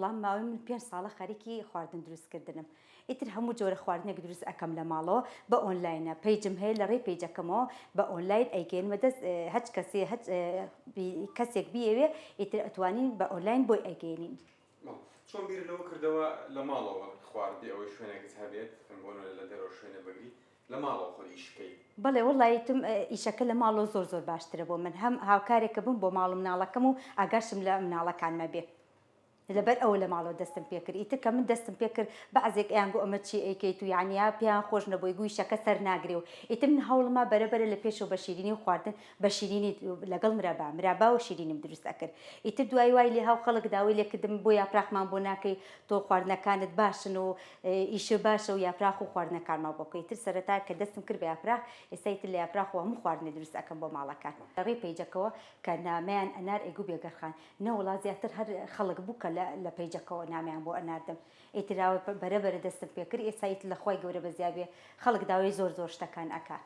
بەڵام ماوەی من 5 ساڵە خەریکی خواردن دروستکردنم. ئیتر هەموو جۆرە خواردنێک دروست ئەەکەم لە ماڵەوە بە ئۆنلاینە. پەیجم هەیە لە ڕێ پەیجەکەمەوە بە ئۆنلاین ئەیگەێنمە دەست هەچ کەسێک بیەوێ ئیتر ئەتوانین بە ئۆنلاین بۆی ئەگەێنین. چۆن بیر لەوە کردەوە لە ماڵەوە خواردی ئەوەی شوێنێکت هەبێت بۆ لە دەرەوە شوێنە بگری لە ماڵەوە خۆی ئیشکەی؟ بەڵێ وەڵایتم ئیشەکە لە ماڵەوە زۆر باشترە بۆ من. هەم هاوکارێکە بم بۆ ماڵ و مناڵەکەم و ئاگاشم لە مناڵەکانمە بێ. لەبەر ئەوە لە ماڵەوە دەستم پێ کرد. ئیتر کە من دەستم پێ کرد بەعزێک ئەیانگو ئەمە چی ئەیکەیت و یعنیا پێیان خۆش نەبووی گوی شەکە سەر ناگرێ و ئیتر من هەوڵما بەرەبەرە لە پێشەوە بە شیرینی و خواردن بە شیرینی لەگەڵ مرابا و شیرینیم دروست ئەکرد. ئیتر دوای وای لێ هاو خەڵک داوای لێکردم بۆ یاپراخمان بۆ ناکەی تۆ خواردنەکانت باشن و ئیشە باشە و یاپراخ و خواردنەکانمان بۆ بکەی. ئیتر سەرەتا کە دەستم کرد بە یاپراخ ئێستا ئیتر لە یاپراخ و هەموو خواردنێ دروست ئەەکەم بۆ ماڵەکان. لە ڕێ پەیجەکەوە کە نامەیان ئەنار ئەیگو بێگەرخان نەوەڵا زیاتر هەر خەڵک بوو کە لە پەیجەکەوە نامیان بۆ ئەناردم. ئیتراوە بەرەبەرە دەستم پێ کرد ئێستا ئیتر لە خۆی گەورە بەزیابێ خەڵک داوای زۆر شتەکان ئەکا.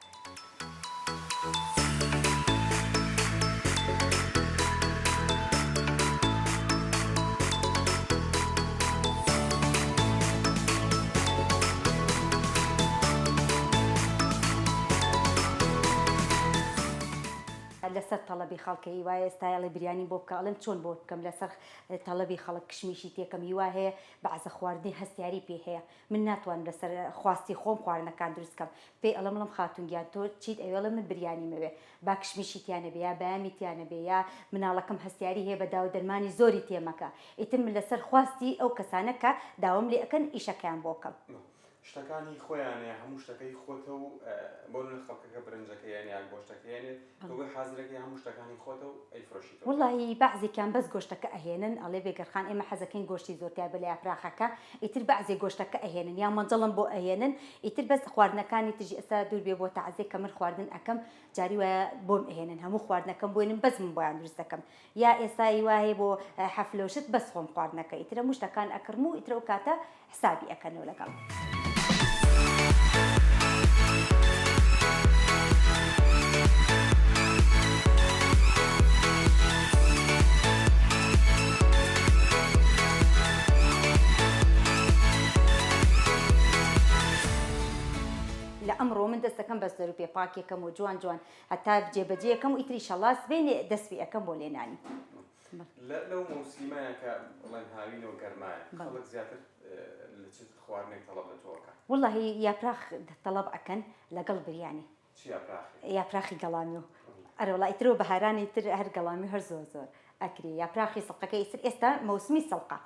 لەسەر تەڵەبی خەڵکی وایە ئێستایڵی بریانی بۆ بکڵم چۆن بۆ بکەم لەسەر تەڵەبی خەڵک کشمیشی تێکەم هیوا هەیە بەعزە خواردنی هەستیاری پێ هەیە. من ناتوانم لەسەر خواستی خۆم خواردنەکان دروستکەم. پێی ئەڵەمڵم خاتونگیان تۆ چیت ئەوێڵە من بریانی مەوێ با کشمیشی تیانە بێ یا بەیامی تیانە بێ یا مناڵەکەم هەستیاری هەیە بە داو دەرمانی زۆری تێمەکە. ئیتر من لەسەر خواستی ئەو کەسانەکە داوام لێ ئەەکەن ئیشەکەیان بۆ بکەم. شتەکانی خۆیانەیە هەموو شتەکەی خۆتە و بۆ خەڵکەکە برنجەکە یان گۆشتەکەیانێت بۆی حازرەکەی هەموو شتەکانی خۆتە و ئەیفرۆشیتەوە. وڵی بەعزێکیان بەس گۆشتەکە ئەهێنن ئەڵێ بێگەرخان ئێمە حەزەکەین گۆشتی زۆرتیا بە لە یاپراخەکە. ئیتر بەعزێ گۆشتەکە ئەهێنن یا مەنجەڵم بۆ ئەهێنن. ئیتر بەس خواردنەکانی تژی ئێستا دوور بێ بۆ تەعزێک کە من خواردن ئەەکەم جاری وایە بۆم ئەهێنن هەموو خواردنەکەم بۆێنم بەس من بۆیان دروست دەکەم یا ئێستایی وایە بۆ حەفلۆشت بەس خۆم خواردنەکە ئیترە هەموو شتەکان ئەکڕم و ئیترە و کاتە حسابی ئەەکەنەوە لەگەڵ. ئەمڕۆ من دەستەکەم بە سەر و پێ پاکێکەم و جوان هەتا جێبەجێەکەم و ئیتری شەڵاس بێنێ دەستپی ئەەکەم بۆ لێنانی. لەو مەوسیمەیە کە بڵێن هاوینەوە گەرمایە خەڵک زیاتر لە چ خواردنێک تەڵەب لە تۆکە؟ وڵی یاپراخ تەڵەب ئەەکەن لەگەڵ بریانی. چی یاپراخی؟ یاپراخی گەڵامی و ئەرەوڵی ئیترەوە بەهارانی تر هەر گەڵامی هەر زۆر ئەکری یاپراخی سەڵقەکە ئێستا مەوسمی سەڵقە.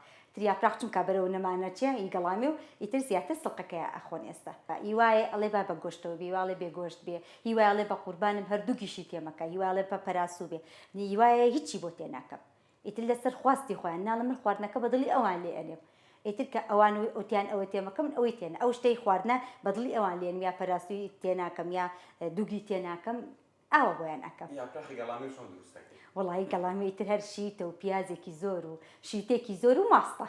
یاپراخ چونکە بەرەوە نەمانە چیە ئی گەڵامی و ئیتر زیاتر سڵقەکەی ئەخۆن ئێستا. هیوایە ئەڵێ با بە گۆشتەوە بێ واڵێ بێگۆشت بێ هیوایڵێ بە قوربانم هەردووکیشی تێمەکە هیواڵێ بە پەراسوو بێ هیوایە هیچی بۆ تێناکەم. ئیتر لەسەر خواستی خۆیان ناڵە من خواردنەکە بەدڵی ئەوان لێ ئەنێم. ئیتر کە ئەوان ئەوتیان ئەوە تێمەکە من ئەوەی تێن ئەو شتەی خواردنە بەدڵی ئەوان لێنم یا پەراسووی تێناکەم یا دووگی تێناکەم ئاوە بۆیان ئەەکەم. یاپراخی گەڵامی چۆن دروست دەکەی؟ وڵی گەڵامی ئیتر هەر شیتە و پیازێکی زۆر و شیتێکی زۆر و ماستە.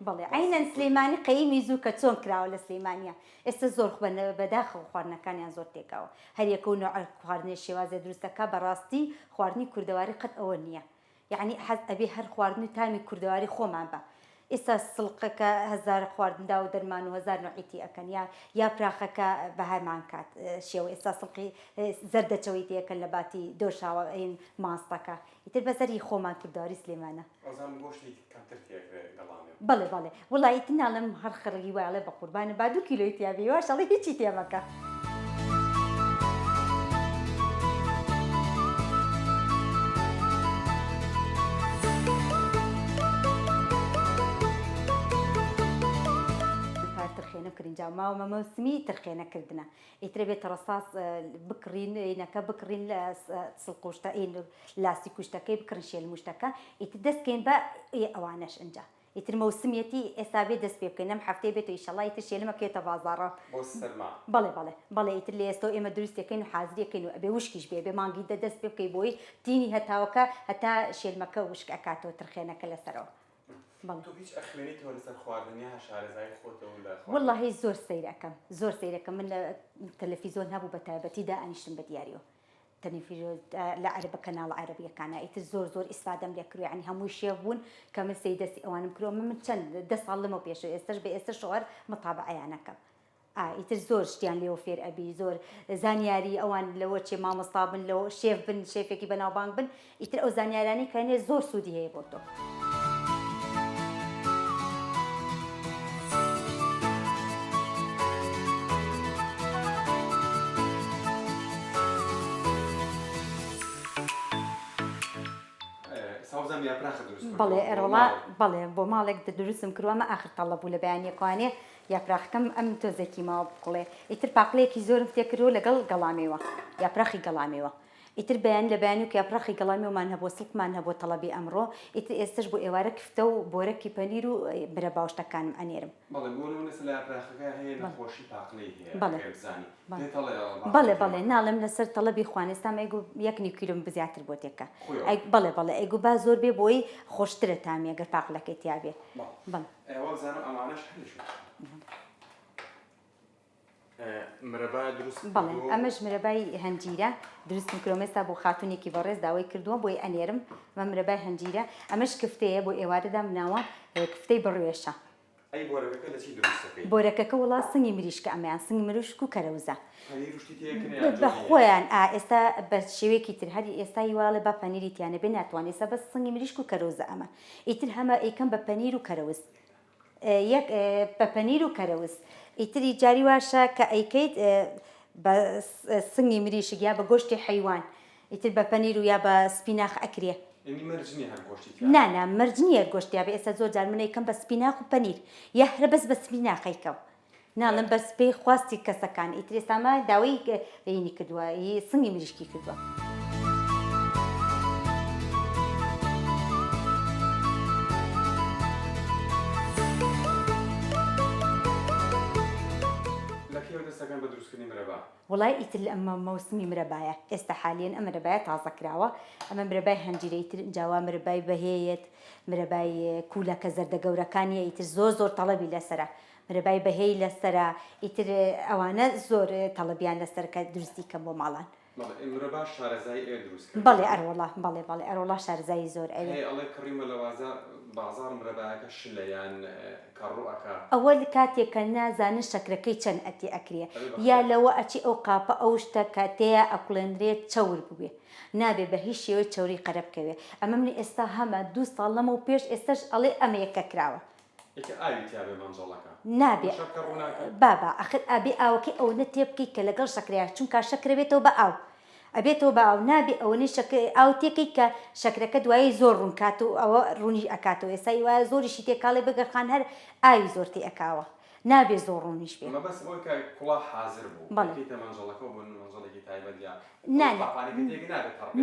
بەڵێ عینەن سلەیمانی قەیمی زوو کە چۆن کراوە لە سلەیمانیە ئێستا زۆر بەداخەوە خواردنەکانیان زۆر تێکاوە هەر یەکە و نوع خواردنی شێوازە دروستەکە بەڕاستی خواردنی کوردەواری قەت ئەوە نییە. یعنی حەز ئەبێ هەر خواردنی تامی کوردەواری خۆمان بە. ئێستا سڵقەکە هەزار خواردندا و دەرمان و هەزار نوعیتی ئەەکەن یا پراخەکە بەهامان کات شێوە ئێستا سڵقی زەردەچەوەی تێکەن لە باتی دۆشاوە ئەین ماستەکە ئیتر بەسەری خۆمان کوردەواری سلێمانە. بەڵێ وڵی ناڵم هەر خەڵکی وایڵێ بە قوربانە با 2 کیلۆی تیاابی وا شەڵی هیچی تێمەکە. ترخێنەکردنجا ماوە مەمەوسمی ترخێنەکردنە ئیترە بێتە ڕساس بکڕینەکە بکڕین لە سڵقوشتە لاسی کوشتەکەی بکڕن شێل موشتەکە ئیتر دەستکەین بە ئەوانەش ئەنجا ئیتر مەوسمیەتی ئێستا بێ دەست پێ بکەین ئەم هەفتەی بێت و ئیشەڵڵا ئیتر شێلمەکەوێتە بازاڕە بەڵێ ئیتر لە ئێستا ئێمە دروستەکەین و حازریەکەین و ئەبێ وشکیش بێ مانگی دەست پێ بکەی بۆی تینی هەتاوەکە هەتا شێلمەکە وشک ئەکاتەوە ترخێنەکە لەسەرەوە. والله زۆر سەیرەکەم من لە تەلەڤیزۆن هەبوو بە تایبەتی دائەنیشتم بە دیاریەوە تەلەڤیزیۆن لە عەربە کەناڵ عەرەبیەکانە ئیتر زۆر ئیسفادەم لێ کرد یعنی هەمووی شێڤ بوون کە من سەیدەستی ئەوانم کردووە من چەند 10 ساڵ لەمە پێشوە ئێستش بە ئێستا شوهەر متابعەیانەکەم ئیتر زۆر شتیان لێوە فێر ئەبی زۆر زانیاری ئەوان لەوە چێ مامۆستا بن لەوە شێف بن شێفێکی بەناوبانگ بن ئیتر ئەو زانیارانی کەنێ زۆر سوودی هەیە بۆ تۆ. بەڵێ ئێرەڵا بەڵێ بۆ ماڵێک دروستم کردووەمە ئاخر تەڵە بوو لە بەیانیەکوانێ یاپراخەکەم ئەم تۆزێکی ماوە بڵێ ئیتر پاقلەیەکی زۆرم تێکردەوە لەگەڵ گەڵامێوە یاپراخی گەڵامێوە ئیتر بەیان لە بەیانی و یاپراخی گەڵامێومان هەبووە سڵکمان هەبووە تەڵەبی ئەمڕۆ ئیتر ئێستش بۆ ئێوارە کفتە و بۆرەکی پەنیر و برە باوشتەکانم ئەنێرم. بەڵێ ناڵم لەسەر تەڵەبی خوانستان ئەیگو 1 کیلۆم بزیاتر بۆ تێکە بەڵێ ئەیگو با زۆر بێ بۆی خۆشترە تامی ئەگەر پاقلەکەی تیابێ. بەڵێ ئەمەش مرەبای هەنجیرە دروستم کردومە بۆ خاتونێکی بەڕێز داوای کردووە بۆی ئەنێرم ئەمە مرەبای هەنجیرە ئەمەش کفتەیە بۆ ئێوارەدا مناوە کفتەی بڕوێشە. بۆرەکەکە وڵا سنگی مریشکە ئەمەیان سنگی مریشک و کەرەوزە بە خۆیان ئێستا بە شێوەیەکی تر هەری ئێستا هیواڵێ با پەنیری تیانە بێ ناتوانێت ئێستا بە سنگی مریشک و کەرەوزە ئەمە ئیتر هەمە ئەیکەم بە پەنیر و کەرەوز یەک بە پەنیر و کەرەوز ئیتری جاری واشە کە ئەیکەیت بە سنگی مریشک یا بە گۆشتی حەیوان ئیتر بە پەنیر و یا بە سپیناخ ئەکرێ نانا مەرج نییە گۆشتیا بە ئێستا زۆر جار من ئەیکەم بە سپیناخ و پەنیر یا هەرە بەس بە سپیناخەیکەم ناڵم بەس پێی خواستی کەسەکان ئیتر ئێستامە داوای ینی کردووە سنگی مریشکی کردووە. وڵای ئیتر ئەمە مەوسمی مرەبایە ئێستا حالیان ئەم مرەبایە تازەکراوە ئەمە مرەبای هەنجیرە ئیتر جاوا مرەبای بەهەیەت مرەبای کوولەکە زەردە گەورەکانیە ئیتر زۆر تەڵەبی لەسرە مرەبای بەهەی لەسرە ئیتر ئەوانە زۆر تەڵەبیان لەسەر کە دروستی کەم بۆ ماڵان. بەڵێ ئەرۆڵا بەڵێ ئەرۆڵا شارزایی زۆر ئەوە کاتێککە نازانن شەکرەکەی چەند ئەتی ئەکرێ یا لەوە ئەچی ئەو قاپە ئەو شتە کاتەیە ئەکڵێنرێت چەور ببێ نابێ بە هیچ شێوەی چۆری قەرە بکەوێ ئەمە منی ئێستا هەمە 2 ساڵ لەمە و پێش ئێستش ئەڵێ ئەمە یەکە کراوە نابێ بابا ئەخر ئابێ ئاوەکەی ئەو نە تێ بکەیت کە لەگەڵ شەکرەیە چونکە شەکرەبێتەوە بە ئاو ئەبێتەوە بە ئاو نابێ ئەوەی ئاو تێکەی کە شەکرەکە دوایی زۆر ڕوونکات و ئەوە ڕوونی ئەکاتەوە ئێستا وایە زۆریشی تێکاڵێ بگەرخان هەر ئاوی زۆر تێ ئەکاوە نابێ زۆر ڕوونیش بێ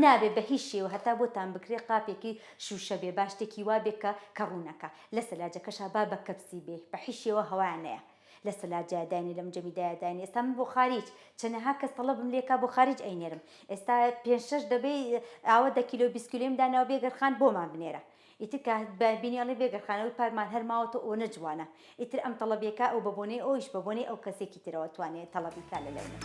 نابێ بە هیچ شێوە هەتا بۆتان بکرێ قاپێکی شوشە بێ با شتێکی وا بێ کە ڕوونەکە لە سەلاجەکەشا با بە کەپسی بێ بە هیچ شێوە هەوانەیە لە سەلاجادانی لەم جەمیدایدانی ئێستا من بۆ خارج چەنەها کەس تەڵەبم لێکا بۆ خارج ئەینێرم ئێستا 5-6 دەبێ ئاوە 10 کیلۆ 20 کیلۆم داناوە بێگەرخان بۆمان بنێرە ئیتر کە بینیاڵی بێگەرخانەوەی پارمان هەرماوەتە ئەو نەجوانە ئیتر ئەم تەڵەبێکە ئەو بەبوونەی ئەویش بەبوونەی ئەو کەسێکی ترەوە توانێت تەڵەبیکا لە لەونە.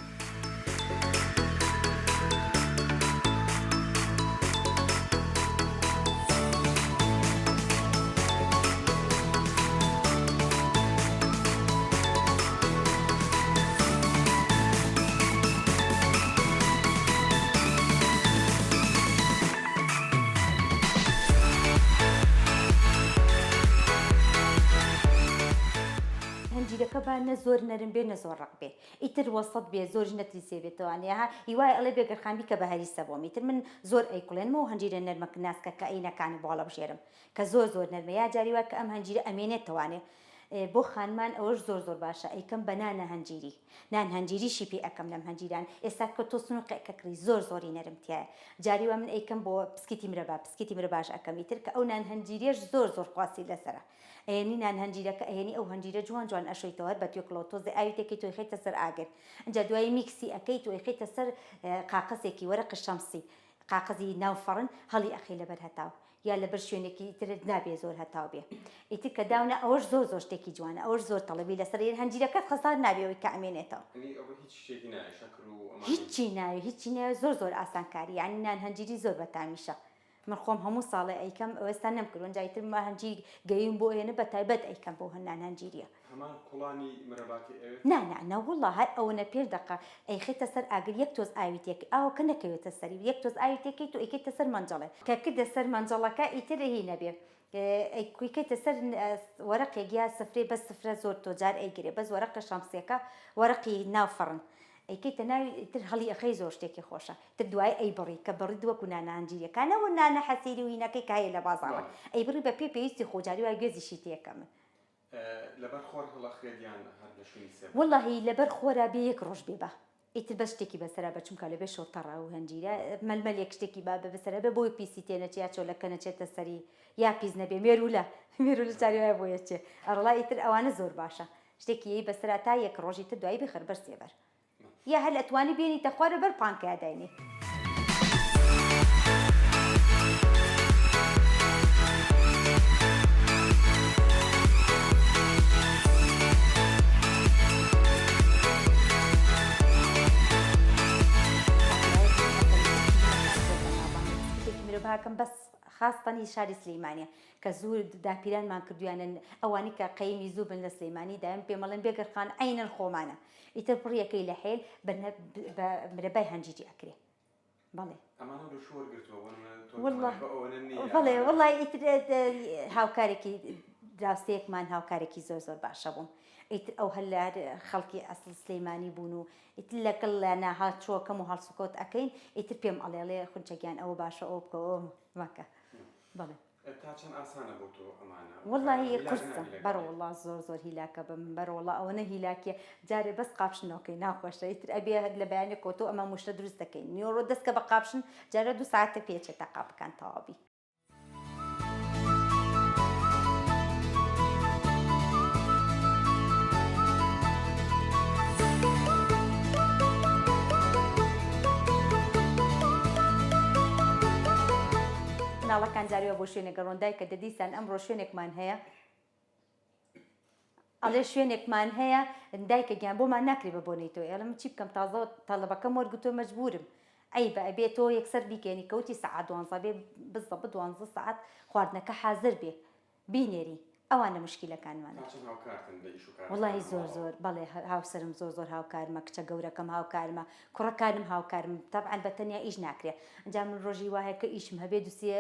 هەنجیرەکە با نە زۆر نەرم بێ نە زۆر ڕق بێ ئیتر وەسەط بێ زۆر نەتریسێ بێتەوانێ هیوای ئەڵێ بێگەرخانبی کە بە هەریسە بۆم ئیتر من زۆر ئەیکڵێنمەوە هەنجیرە نەرمەک ناسکە کە ئەینەکانی بۆڵە بژێرم کە زۆر نەرمە یا جاری وای کە ئەم هەنجیرە ئەمێنێتەوانێ بۆ خانمان ئەوەش زۆر باشە ئەیکەم بە نانە هەنجیری نان هەنجیریشی پێ ئەەکەم لەم هەنجیران ئێستا کە تۆ سنووقەکەکری زۆری نەرمتیایە جاری وا من ئەیکەم بۆ پسکیتی مرە باش ئەەکەم ئیتر کە ئەو نان هەنجیریش زۆر خواسی لەسرە ئەێنی نان هەنجیرەکە ئەێنی ئەو هەنجیرە جوان ئەشۆیتەوە بە توێکڵەوە تۆزی ئاوی تێکی تۆی خێتە سەر ئاگر ئەجا دوایی میکسی ئەەکەی تۆی خێتە سەر قاقەزێکی وەرەقی شەمسی قاقەزی ناوفەڕن هەڵی ئەخی لەبەر هەتاو یا لەبەر شوێنێکی تر نابێ زۆر هەتاو بێ ئیتر کە داونە ئەوەش زۆر زۆر شتێکی جوانە ئەوەش زۆر تەڵەبی لەسەر هەنجیرەکەت خەسار نابێەوەی کە ئەمێنێتەوە هیچی ناوێ هیچی ناوێ زۆر ئاسانکاری یعنی نان هەنجیری زۆر بەتامیشە من خۆم هەموو ساڵێ ئەیکەم ئێستا نەمکردوون جایتر ما هەنجیر گەیون بۆ ئێنە بە تایبەت ئەیکەم بۆ هەنان هەنجیریە نه والله هەر ئەوەنە پێش دقە ئەیخێتە سەر ئاگر یەک تۆز ئاویتێک ئاو کە نەکەوێتە سەری یەک تۆز ئاویتێکی تو ئەیکێتە سەر مەنجەڵێ کە کردە سەر مەنجەڵەکە ئیتر هی نەبێ ئەیکویکێتە سەر وەرەقێک یا سفرێ بە سفرە زۆر تۆجار ئەیگرێ بەس وەرەقە شەمسیەکە وەرەقی ناو فەڕن ئەیکەیتە ناوی تر هەڵی ئەخەی زۆر شتێکی خۆشە تر دوای ئەیبڕی کە بڕی دووەکو نانە هەنجیریەکانەوە نانە حەسیری و هینەکەی کایە لە بازاڕە ئەیبڕی بە پێویستی خۆجاری وای گوێزیشی تێکە من واللهی لەبەر خۆرا بێ یەک ڕۆژ بێ بە ئیتر بە شتێکی بەسەرا بە چونکە لەبێ شۆتەڕە و هەنجیرە مەلمەلێک شتێکی با بە بەسەرە بە بۆی پیسی تێنەچێ یا چۆلەکە نەچێتە سەری یا پیس نەبێ مێرولە چاری وایە بۆ یەچێ ئەڕڵا ئیتر ئەوانە زۆر باشە شتێکی یەی بەسەرا تا یەک ڕۆژی تر دوایی بخەر بەر سێبەر یا هەر ئەتوانی بێنیتە خوارە بەر پانکە داینێ باکەم بەس خاستەنی شاری سلەیمانیە کە زوو داپیرانمان کردویانن ئەوانی کە قەیمی زوو بن لە سلەیمانی دایم پێمەڵێن بێگەرخان عینەن خۆمانە ئیتر پڕیەکەی لە حێل بە مرەبای هەنجیری ئەکرێ بەڵێ بەڵێ وڵی ئیتر هاوکارێکی دراوسەیەکمان هاوکارێکی زۆر باشە بووم ئیتر ئەو هەلار خەڵکی ئەسڵ سلەیمانی بوون و ئیتر لەگەڵ لە ناهاتچۆکەم و هەڵسوکۆت ئەەکەین ئیتر پێم ئەڵێڵێ خونچەگیان ئەوە باشە ئەو بکەوە مەکە بڵێ واللهی قرسە بەڕۆڵا زۆر هیلاکە بم بەڕۆڵا ئەوەنە هیلاکیە جارێ بەس قاپشنەوەکەی ناخۆشە ئیتر ئەبێ لە بەیانێک کۆتۆ ئەمە موشتە دروست دەکەین نیۆڕۆ دەستکە بە قاپشن جارە 2 ساعتە پێچێتە قاپەکان تەواوی ناڵەکان جاریوە بۆ شوێنێک ڕۆندای کە دەدیسان ئەمڕۆ شوێنێکمان هەیە ئەڵێ شوێنێکمان هەیە دایکە گیان بۆمان ناکری بە بۆنەی تۆ ئێڵم چی بکەم تازە تەڵەبەکەم وەرگتۆ مەجبورم ئەی بە ئەبێ تۆ یەکسەر بیکەنی کەوتی سەعات 12 بێ بزە بە 12 سەعات خواردنەکە حازر بێ بینێری ئەوانە مشکلەکانمانە وڵی زۆر بەڵێ هاوسرم زۆر هاوکارمە کچە گەورەکەم هاوکارمە کوڕەکانم هاوکارم تەبعەن بەتەنیا ئیش ناکرێ ئەنجا من ڕۆژی وایە کە ئیشم هەبێ دووسێ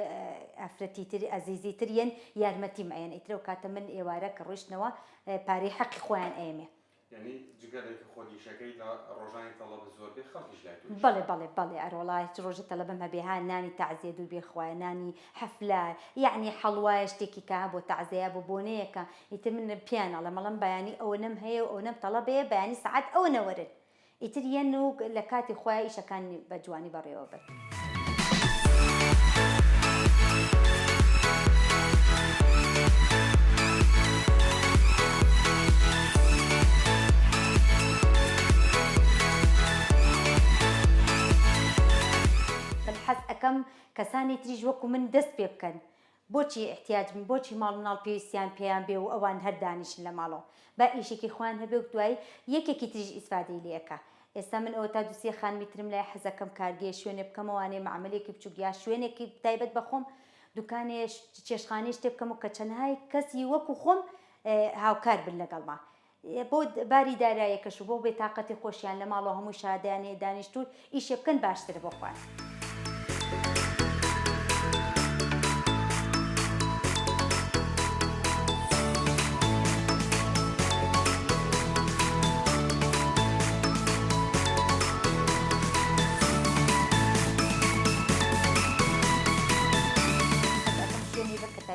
ئەفرەتی تری ئەزیزی تریەن یارمەتیم ئەیەن ئیترە و کاتە من ئێوارە کە ڕۆیشتنەوە پارەی حەقی خۆیان ئەیەمێ بەڵێ ئەرۆڵای ڕۆژە تەلەبەم هەبێ ها نانی تەعزیە دوور بێ خوایە نانی حەفلە یعنی هەڵوایە شتێکی کە بۆ تەعزیە بۆ بۆنەیەکە ئیتر من پیانەڵە مەڵم بەیانی ئەوە نەم هەیە و ئەو نەم تەڵەبەیە بەیانی سەعات ئەو نەوەرن ئیتر یەن و لە کاتی خۆیان ئیشەکانی بە جوانی بەڕێوە بن حەز ئەەکەم کەسانی تریژ وەکو من دەست پێ بکەن بۆچی احتیاج من بۆچی ماڵ مناڵ پێویستیان پێیان بێ و ئەوان هەر دانیشن لە ماڵەوە با ئیشێکی خوان هەبێ و دوایی یەکێکی تریژ ئیسفادەی لێەکە ئێستا من ئەوە تا دووسێ خانمیترم لای حەزەکەم کارگێ شوێنێ بکەمەوانێ معاملێکی بچووک یا شوێنێکی تایبەت بەخۆم دوکانێ چێشخانەی شتێ بکەم و کە چەندهای کەسی وەکو خۆم هاوکار بن لەگەڵما بۆ باری دارایەکەش و بۆ بێتاقەتی خۆشیان لە ماڵەوە هەمووی شادیانێ دانیشتوت ئیشێ بکەن باشتر بۆ خوان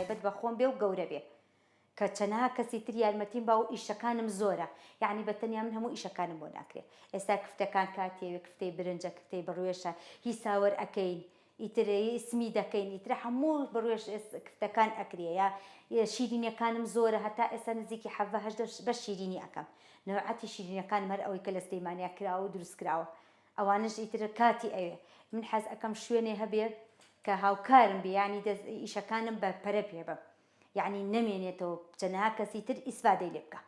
تایبەت بە خۆم بێ و گەورە بێ کە چەندها کەسی تر یارمەتیم با و ئیشەکانم زۆرە یعنی بەتەنیا من هەموو ئیشەکانم بۆ ناکرێت ئێستا کفتەکان کاتێوێ کفتەی برنجە کفتەی بڕوێشە هی ساوەر ئەەکەین ئیترەی سمی دەکەین ئیترە هەموو بڕوێش کفتەکان ئەکرێ یا شیرینیەکانم زۆرە هەتا ئێستا نزیکی 7 بە شیرینی ئەەکەم نەوعەتی شیرینەکان هەر ئەوەی کە لە سلەیمانیا کراوە و دروست کراوە ئەوانش ئیترە کاتی ئەوێ من حەز ئەەکەم شوێنێ هەبێ کە هاوکارم بێ ینی ئیشەکانم بە پەرە پێ بم یعنی نەمێنێتەوە چەنەها کەسی تر ئیسفادەی لێ بکە